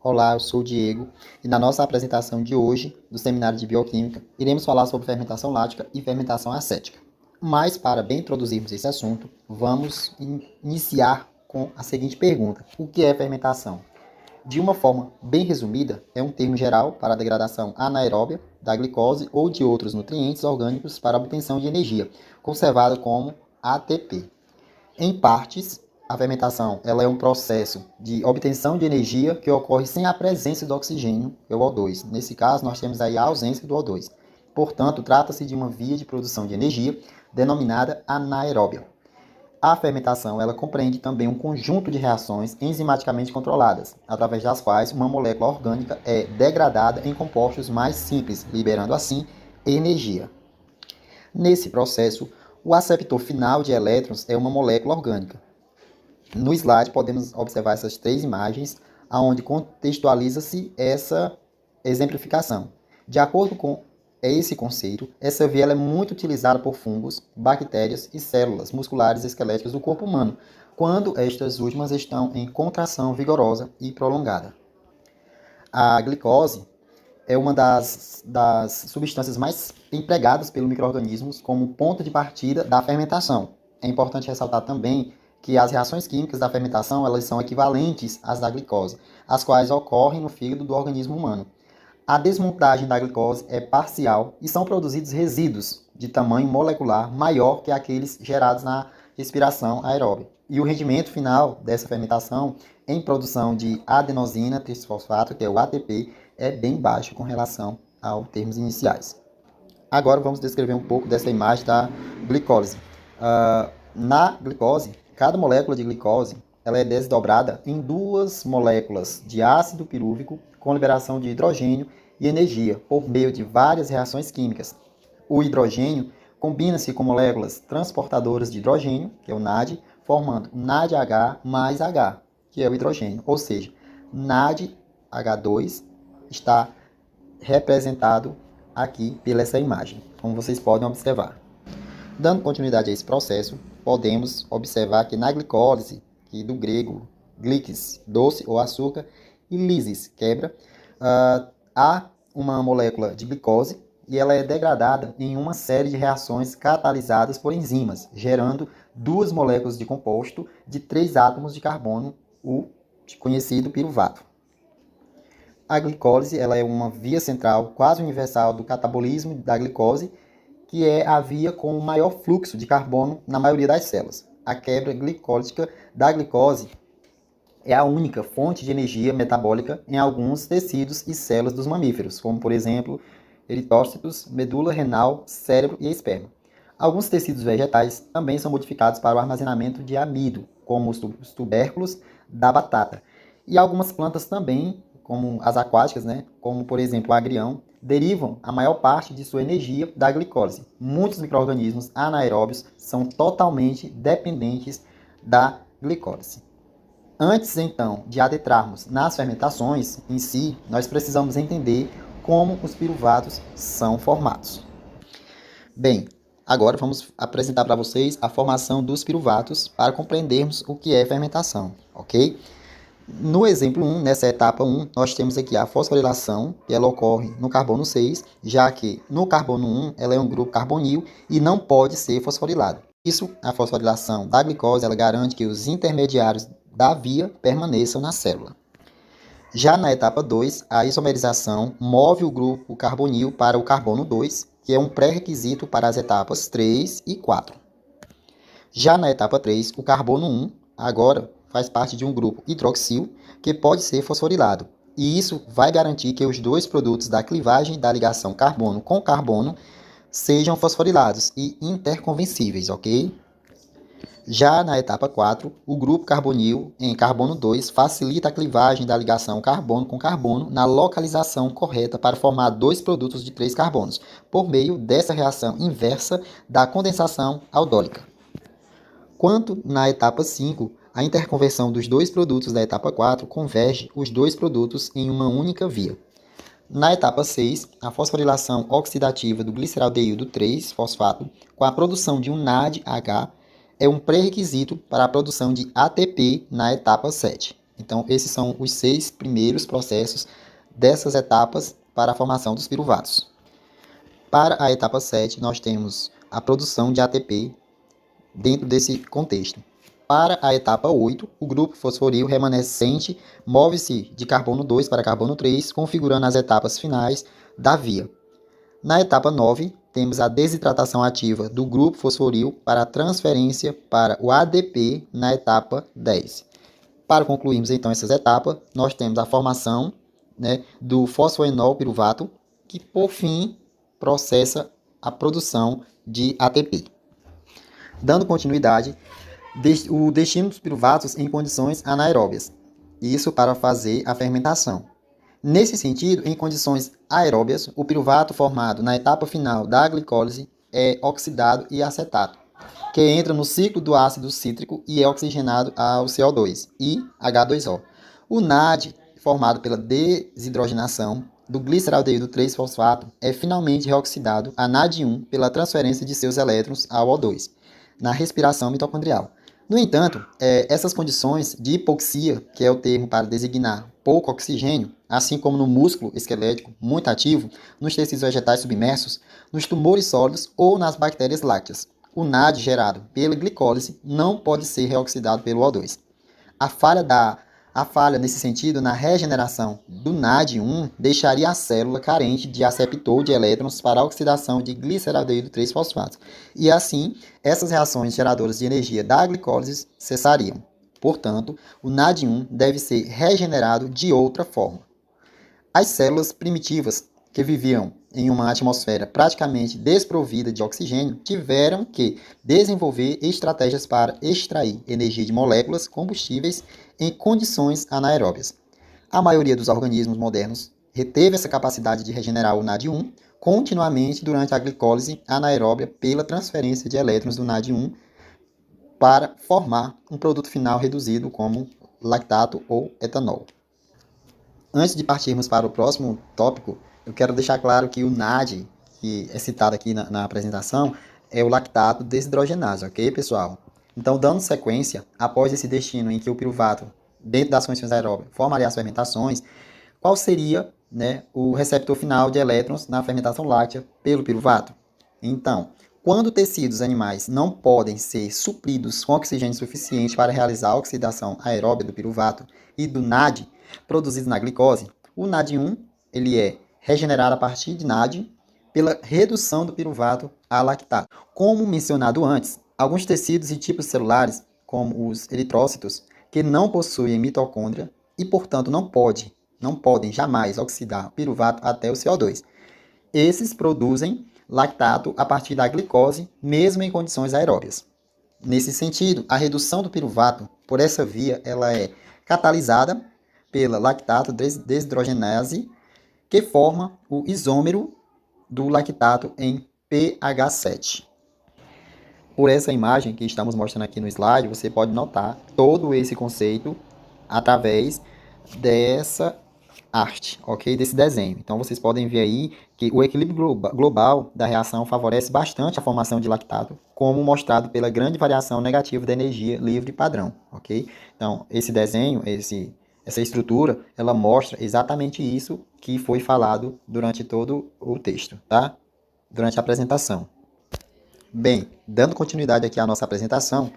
Olá, eu sou o Diego e na nossa apresentação de hoje, do Seminário de Bioquímica, iremos falar sobre fermentação lática e fermentação acética. Mas, para bem introduzirmos esse assunto, vamos iniciar com a seguinte pergunta: o que é fermentação? De uma forma bem resumida, é um termo geral para a degradação anaeróbia da glicose ou de outros nutrientes orgânicos para a obtenção de energia, conservada como ATP. Em partes, a fermentação ela é um processo de obtenção de energia que ocorre sem a presença do oxigênio, que é o O2. Nesse caso, nós temos aí a ausência do O2. Portanto, trata-se de uma via de produção de energia denominada anaeróbia. A fermentação ela compreende também um conjunto de reações enzimaticamente controladas, através das quais uma molécula orgânica é degradada em compostos mais simples, liberando assim energia. Nesse processo, o aceptor final de elétrons é uma molécula orgânica. No slide podemos observar essas três imagens, onde contextualiza-se essa exemplificação. De acordo com esse conceito, essa via é muito utilizada por fungos, bactérias e células musculares e esqueléticas do corpo humano, quando estas últimas estão em contração vigorosa e prolongada. A glicose é uma das substâncias mais empregadas pelos micro-organismos como ponto de partida da fermentação. É importante ressaltar também que as reações químicas da fermentação elas são equivalentes às da glicose, as quais ocorrem no fígado do organismo humano. A desmontagem da glicose é parcial e são produzidos resíduos de tamanho molecular maior que aqueles gerados na respiração aeróbica. E o rendimento final dessa fermentação em produção de adenosina trisfosfato, que é o ATP, é bem baixo com relação aos termos iniciais. Agora vamos descrever um pouco dessa imagem da glicose. Na glicose, cada molécula de glicose ela é desdobrada em duas moléculas de ácido pirúvico com liberação de hidrogênio e energia por meio de várias reações químicas. O hidrogênio combina-se com moléculas transportadoras de hidrogênio, que é o NAD, formando NADH mais H, que é o hidrogênio. Ou seja, NADH2 está representado aqui pela essa imagem, como vocês podem observar. Dando continuidade a esse processo, podemos observar que na glicólise, que do grego glikis, doce ou açúcar, e lisis, quebra, há uma molécula de glicose e ela é degradada em uma série de reações catalisadas por enzimas, gerando duas moléculas de composto de 3 átomos de carbono, o conhecido piruvato. A glicólise ela é uma via central quase universal do catabolismo da glicose, que é a via com o maior fluxo de carbono na maioria das células. A quebra glicólica da glicose é a única fonte de energia metabólica em alguns tecidos e células dos mamíferos, como, por exemplo, eritócitos, medula renal, cérebro e esperma. Alguns tecidos vegetais também são modificados para o armazenamento de amido, como os tubérculos da batata. E algumas plantas também, como as aquáticas, como, por exemplo, o agrião, derivam a maior parte de sua energia da glicose. Muitos micro-organismos anaeróbios são totalmente dependentes da glicose. Antes, então, de adentrarmos nas fermentações em si, nós precisamos entender como os piruvatos são formados. Bem, agora vamos apresentar para vocês a formação dos piruvatos para compreendermos o que é fermentação, ok? No exemplo 1, nessa etapa 1, nós temos aqui a fosforilação, que ela ocorre no carbono 6, já que no carbono 1 ela é um grupo carbonil e não pode ser fosforilada. Isso, a fosforilação da glicose, ela garante que os intermediários da via permaneçam na célula. Já na etapa 2, a isomerização move o grupo carbonil para o carbono 2, que é um pré-requisito para as etapas 3 e 4. Já na etapa 3, o carbono 1, agora faz parte de um grupo hidroxil que pode ser fosforilado. E isso vai garantir que os dois produtos da clivagem da ligação carbono com carbono sejam fosforilados e interconvencíveis, ok? Já na etapa 4, o grupo carbonil em carbono 2 facilita a clivagem da ligação carbono com carbono na localização correta para formar dois produtos de 3 carbonos, por meio dessa reação inversa da condensação aldólica. Quanto na etapa 5, a interconversão dos dois produtos da etapa 4 converge os dois produtos em uma única via. Na etapa 6, a fosforilação oxidativa do gliceraldeído 3-fosfato com a produção de um NADH é um pré-requisito para a produção de ATP na etapa 7. Então, esses são os 6 primeiros processos dessas etapas para a formação dos piruvatos. Para a etapa 7, nós temos a produção de ATP dentro desse contexto. Para a etapa 8, o grupo fosforil remanescente move-se de carbono 2 para carbono 3, configurando as etapas finais da via. Na etapa 9, temos a desidratação ativa do grupo fosforil para a transferência para o ADP na etapa 10. Para concluirmos então essas etapas, nós temos a formação, né, do fosfoenol piruvato, que por fim processa a produção de ATP. Dando continuidade, o destino dos piruvatos em condições anaeróbias, isso para fazer a fermentação. Nesse sentido, em condições aeróbias, o piruvato formado na etapa final da glicólise é oxidado e acetato, que entra no ciclo do ácido cítrico e é oxigenado ao CO2 e H2O. O NAD, formado pela desidrogenação do gliceraldeído 3-fosfato, é finalmente reoxidado a NAD1 pela transferência de seus elétrons ao O2, na respiração mitocondrial. No entanto, essas condições de hipoxia, que é o termo para designar pouco oxigênio, assim como no músculo esquelético muito ativo, nos tecidos vegetais submersos, nos tumores sólidos ou nas bactérias lácteas, o NAD gerado pela glicólise não pode ser reoxidado pelo O2. A falha nesse sentido na regeneração do NAD1 deixaria a célula carente de aceptor de elétrons para a oxidação de gliceraldeído 3-fosfato. E assim, essas reações geradoras de energia da glicólise cessariam. Portanto, o NAD1 deve ser regenerado de outra forma. As células primitivas que viviam em uma atmosfera praticamente desprovida de oxigênio tiveram que desenvolver estratégias para extrair energia de moléculas combustíveis em condições anaeróbias. A maioria dos organismos modernos reteve essa capacidade de regenerar o NAD1 continuamente durante a glicólise anaeróbia pela transferência de elétrons do NAD1 para formar um produto final reduzido como lactato ou etanol. Antes de partirmos para o próximo tópico, eu quero deixar claro que o NAD, que é citado aqui na apresentação, é o lactato desidrogenase, ok, pessoal? Então, dando sequência, após esse destino em que o piruvato, dentro das condições aeróbias, formaria as fermentações, qual seria, né, o receptor final de elétrons na fermentação láctea pelo piruvato? Então, quando tecidos animais não podem ser supridos com oxigênio suficiente para realizar a oxidação aeróbia do piruvato e do NAD produzido na glicose, o NAD1 ele é regenerado a partir de NAD pela redução do piruvato a lactato. Como mencionado antes, alguns tecidos e tipos celulares, como os eritrócitos, que não possuem mitocôndria e, portanto, não podem jamais oxidar piruvato até o CO2. Esses produzem lactato a partir da glicose, mesmo em condições aeróbias. Nesse sentido, a redução do piruvato por essa via ela é catalisada pela lactato desidrogenase, que forma o isômero do lactato em pH7. Por essa imagem que estamos mostrando aqui no slide, você pode notar todo esse conceito através dessa arte, ok? Desse desenho. Então, vocês podem ver aí que o equilíbrio global da reação favorece bastante a formação de lactato, como mostrado pela grande variação negativa da energia livre padrão, ok? Então, esse desenho, essa estrutura, ela mostra exatamente isso que foi falado durante todo o texto, tá? Durante a apresentação. Bem, dando continuidade aqui à nossa apresentação,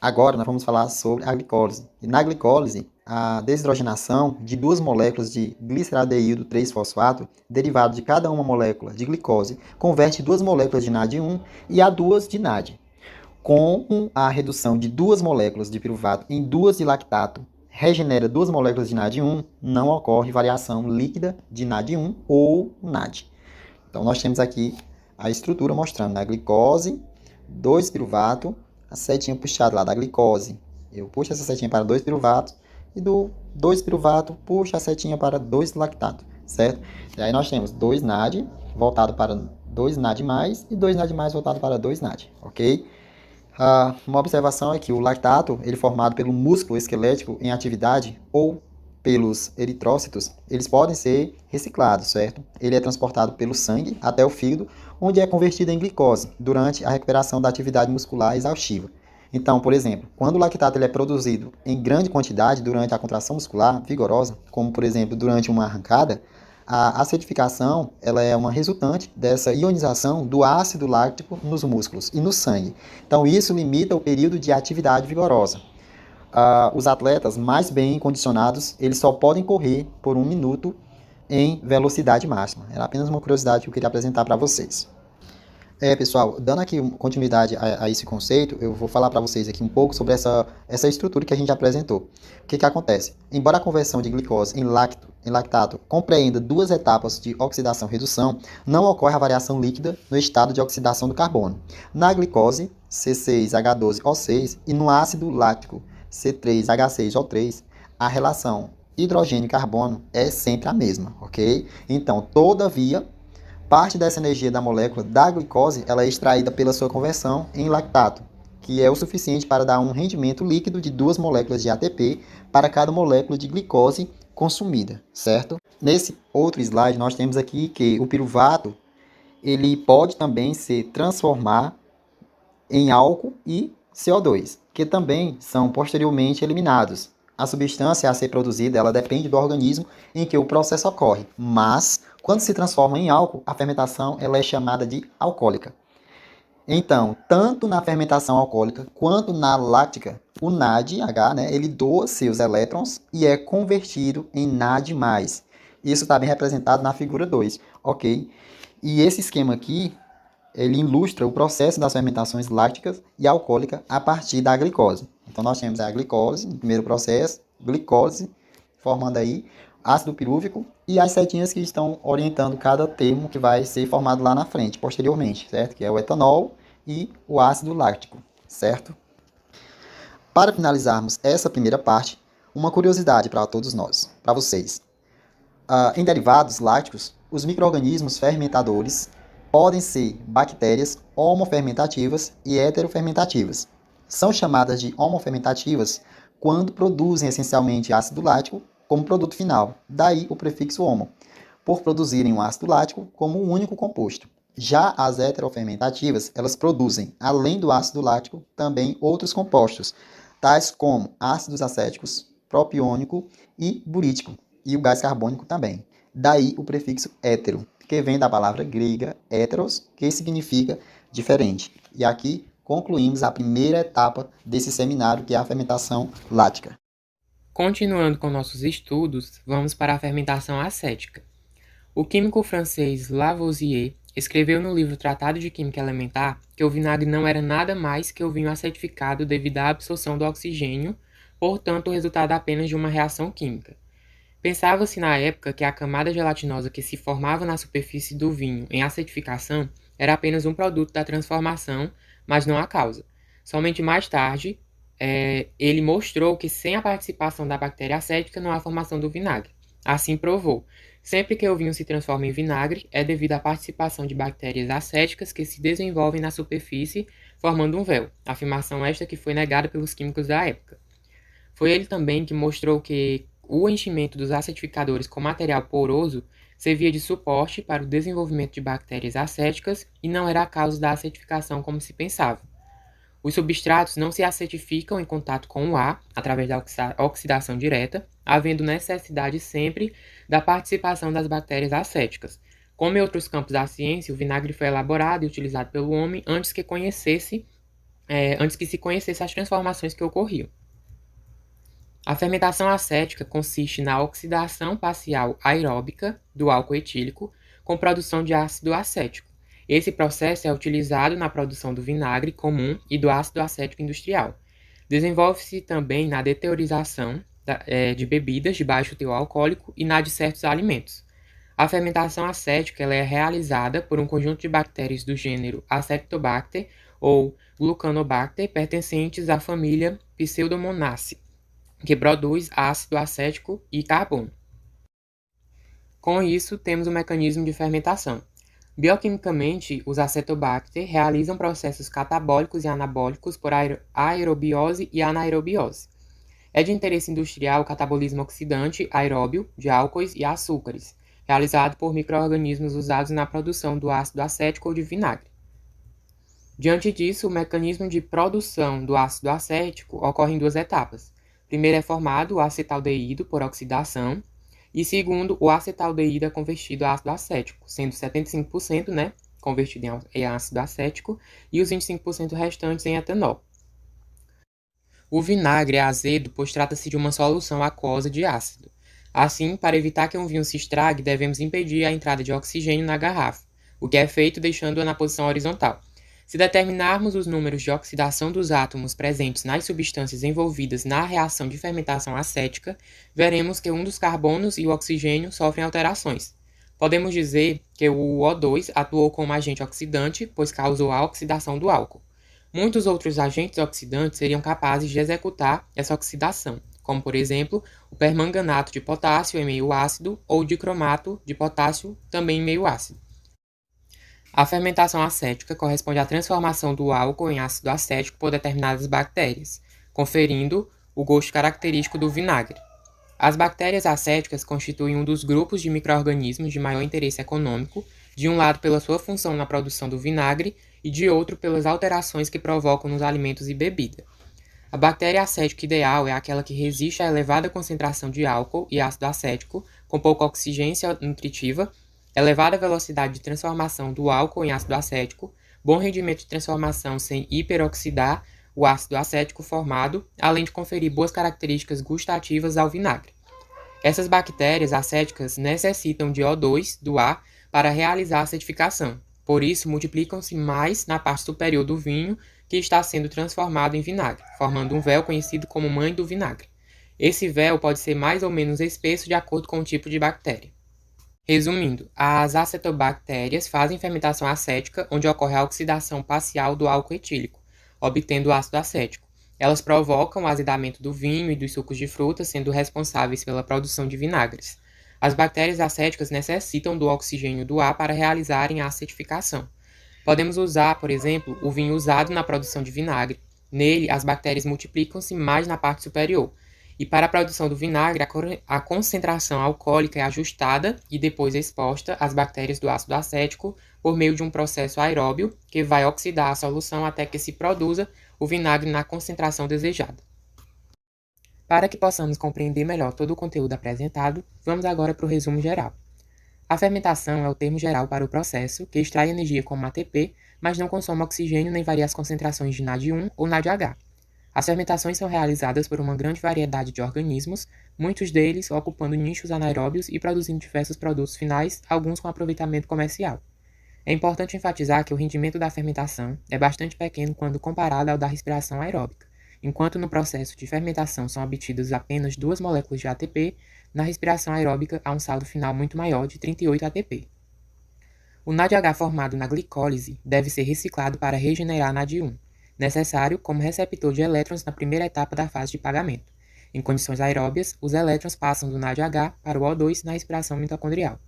agora nós vamos falar sobre a glicólise. E na glicólise, a desidrogenação de duas moléculas de gliceraldeído 3-fosfato, derivado de cada uma molécula de glicose, converte duas moléculas de NAD1 e a duas de NAD. Com a redução de duas moléculas de piruvato em duas de lactato, regenera duas moléculas de NAD1, não ocorre variação líquida de NAD1 ou NAD. Então, nós temos aqui a estrutura mostrando na glicose, 2 piruvato, a setinha puxada lá da glicose. Eu puxo essa setinha para 2 piruvatos e do 2 piruvato puxo a setinha para 2 lactato, certo? E aí nós temos 2 NAD voltado para 2 NAD+, e 2 NAD+, voltado para 2 NAD, ok? Uma observação é que o lactato, ele formado pelo músculo esquelético em atividade ou pelos eritrócitos, eles podem ser reciclados, certo? Ele é transportado pelo sangue até o fígado, onde é convertido em glicose durante a recuperação da atividade muscular exaustiva. Então, por exemplo, quando o lactato ele é produzido em grande quantidade durante a contração muscular vigorosa, como por exemplo durante uma arrancada, a acidificação ela é uma resultante dessa ionização do ácido láctico nos músculos e no sangue. Então, isso limita o período de atividade vigorosa. Os atletas mais bem condicionados, eles só podem correr por 1 minuto em velocidade máxima. Era apenas uma curiosidade que eu queria apresentar para vocês. Pessoal, dando aqui continuidade a esse conceito, eu vou falar para vocês aqui um pouco sobre essa estrutura que a gente apresentou. O que acontece? Embora a conversão de glicose em lactato compreenda 2 etapas de oxidação-redução, não ocorre a variação líquida no estado de oxidação do carbono. Na glicose, C6H12O6, e no ácido láctico, C3H6O3, a relação hidrogênio e carbono é sempre a mesma, ok? Então, todavia, parte dessa energia da molécula da glicose ela é extraída pela sua conversão em lactato, que é o suficiente para dar um rendimento líquido de 2 moléculas de ATP para cada molécula de glicose consumida, certo? Nesse outro slide, nós temos aqui que o piruvato ele pode também se transformar em álcool e CO2, que também são posteriormente eliminados. A substância a ser produzida ela depende do organismo em que o processo ocorre, mas quando se transforma em álcool, a fermentação ela é chamada de alcoólica. Então, tanto na fermentação alcoólica quanto na láctica, o NADH, ele doa seus elétrons e é convertido em NAD+. Isso está bem representado na figura 2, ok? E esse esquema aqui, ele ilustra o processo das fermentações lácticas e alcoólicas a partir da glicose. Então, nós temos a glicose no primeiro processo, glicose, formando aí ácido pirúvico e as setinhas que estão orientando cada termo que vai ser formado lá na frente, posteriormente, certo? Que é o etanol e o ácido láctico, certo? Para finalizarmos essa primeira parte, uma curiosidade para todos nós, para vocês. Em derivados lácticos, os micro-organismos fermentadores podem ser bactérias homofermentativas e heterofermentativas. São chamadas de homofermentativas quando produzem essencialmente ácido lático como produto final, daí o prefixo homo, por produzirem o ácido lático como um único composto. Já as heterofermentativas, elas produzem, além do ácido lático, também outros compostos, tais como ácidos acéticos, propiônico e burítico, e o gás carbônico também. Daí o prefixo hétero, que vem da palavra grega heteros, que significa diferente. E aqui concluímos a primeira etapa desse seminário, que é a fermentação lática. Continuando com nossos estudos, vamos para a fermentação acética. O químico francês Lavoisier escreveu no livro Tratado de Química Elementar que o vinagre não era nada mais que o vinho acetificado devido à absorção do oxigênio, portanto, o resultado apenas de uma reação química. Pensava-se na época que a camada gelatinosa que se formava na superfície do vinho em acetificação era apenas um produto da transformação, mas não a causa. Somente mais tarde, ele mostrou que sem a participação da bactéria acética não há formação do vinagre. Assim provou. Sempre que o vinho se transforma em vinagre, é devido à participação de bactérias acéticas que se desenvolvem na superfície, formando um véu. Afirmação esta que foi negada pelos químicos da época. Foi ele também que mostrou que o enchimento dos acetificadores com material poroso servia de suporte para o desenvolvimento de bactérias acéticas e não era a causa da acetificação como se pensava. Os substratos não se acetificam em contato com o ar, através da oxidação direta, havendo necessidade sempre da participação das bactérias acéticas. Como em outros campos da ciência, o vinagre foi elaborado e utilizado pelo homem antes que se conhecesse as transformações que ocorriam. A fermentação acética consiste na oxidação parcial aeróbica do álcool etílico com produção de ácido acético. Esse processo é utilizado na produção do vinagre comum e do ácido acético industrial. Desenvolve-se também na deteriorização de bebidas de baixo teor alcoólico e na de certos alimentos. A fermentação acética ela é realizada por um conjunto de bactérias do gênero Acetobacter ou Glucanobacter, pertencentes à família Pseudomonaceae, que produz ácido acético e carbono. Com isso, temos o mecanismo de fermentação. Bioquimicamente, os acetobacter realizam processos catabólicos e anabólicos por aerobiose e anaerobiose. É de interesse industrial o catabolismo oxidante aeróbio de álcoois e açúcares, realizado por micro-organismos usados na produção do ácido acético ou de vinagre. Diante disso, o mecanismo de produção do ácido acético ocorre em duas etapas. Primeiro é formado o acetaldeído por oxidação, e segundo, o acetaldeído é convertido a ácido acético, sendo 75%, convertido em ácido acético, e os 25% restantes em etanol. O vinagre é azedo, pois trata-se de uma solução aquosa de ácido. Assim, para evitar que um vinho se estrague, devemos impedir a entrada de oxigênio na garrafa, o que é feito deixando-a na posição horizontal. Se determinarmos os números de oxidação dos átomos presentes nas substâncias envolvidas na reação de fermentação acética, veremos que um dos carbonos e o oxigênio sofrem alterações. Podemos dizer que o O2 atuou como agente oxidante, pois causou a oxidação do álcool. Muitos outros agentes oxidantes seriam capazes de executar essa oxidação, como por exemplo o permanganato de potássio em meio ácido ou o dicromato de potássio também em meio ácido. A fermentação acética corresponde à transformação do álcool em ácido acético por determinadas bactérias, conferindo o gosto característico do vinagre. As bactérias acéticas constituem um dos grupos de micro-organismos de maior interesse econômico, de um lado pela sua função na produção do vinagre e de outro pelas alterações que provocam nos alimentos e bebida. A bactéria acética ideal é aquela que resiste à elevada concentração de álcool e ácido acético, com pouca oxigência nutritiva, elevada velocidade de transformação do álcool em ácido acético, bom rendimento de transformação sem hiperoxidar o ácido acético formado, além de conferir boas características gustativas ao vinagre. Essas bactérias acéticas necessitam de O2 do ar para realizar a acetificação. Por isso, multiplicam-se mais na parte superior do vinho que está sendo transformado em vinagre, formando um véu conhecido como mãe do vinagre. Esse véu pode ser mais ou menos espesso de acordo com o tipo de bactéria. Resumindo, as acetobactérias fazem fermentação acética, onde ocorre a oxidação parcial do álcool etílico, obtendo o ácido acético. Elas provocam o azedamento do vinho e dos sucos de frutas, sendo responsáveis pela produção de vinagres. As bactérias acéticas necessitam do oxigênio do ar para realizarem a acetificação. Podemos usar, por exemplo, o vinho usado na produção de vinagre. Nele, as bactérias multiplicam-se mais na parte superior. E para a produção do vinagre, a concentração alcoólica é ajustada e depois exposta às bactérias do ácido acético por meio de um processo aeróbio que vai oxidar a solução até que se produza o vinagre na concentração desejada. Para que possamos compreender melhor todo o conteúdo apresentado, vamos agora para o resumo geral. A fermentação é o termo geral para o processo que extrai energia como ATP, mas não consome oxigênio nem varia as concentrações de NAD1 ou NADH. As fermentações são realizadas por uma grande variedade de organismos, muitos deles ocupando nichos anaeróbios e produzindo diversos produtos finais, alguns com aproveitamento comercial. É importante enfatizar que o rendimento da fermentação é bastante pequeno quando comparado ao da respiração aeróbica. Enquanto no processo de fermentação são obtidas apenas 2 moléculas de ATP, na respiração aeróbica há um saldo final muito maior de 38 ATP. O NADH formado na glicólise deve ser reciclado para regenerar NAD1, necessário como receptor de elétrons na primeira etapa da fase de pagamento. Em condições aeróbias, os elétrons passam do NADH para o O2 na respiração mitocondrial.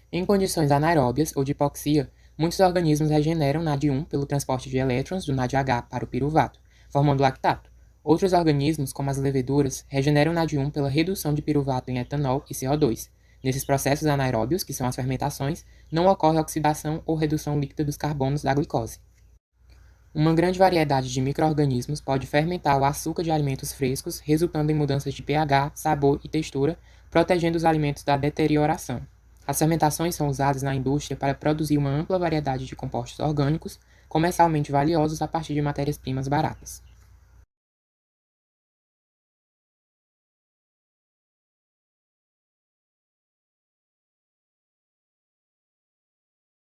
Em condições anaeróbias ou de hipoxia, muitos organismos regeneram NAD1 pelo transporte de elétrons do NADH para o piruvato, formando lactato. Outros organismos, como as leveduras, regeneram NAD1 pela redução de piruvato em etanol e CO2. Nesses processos anaeróbios, que são as fermentações, não ocorre oxidação ou redução líquida dos carbonos da glicose. Uma grande variedade de micro-organismos pode fermentar o açúcar de alimentos frescos, resultando em mudanças de pH, sabor e textura, protegendo os alimentos da deterioração. As fermentações são usadas na indústria para produzir uma ampla variedade de compostos orgânicos, comercialmente valiosos a partir de matérias-primas baratas.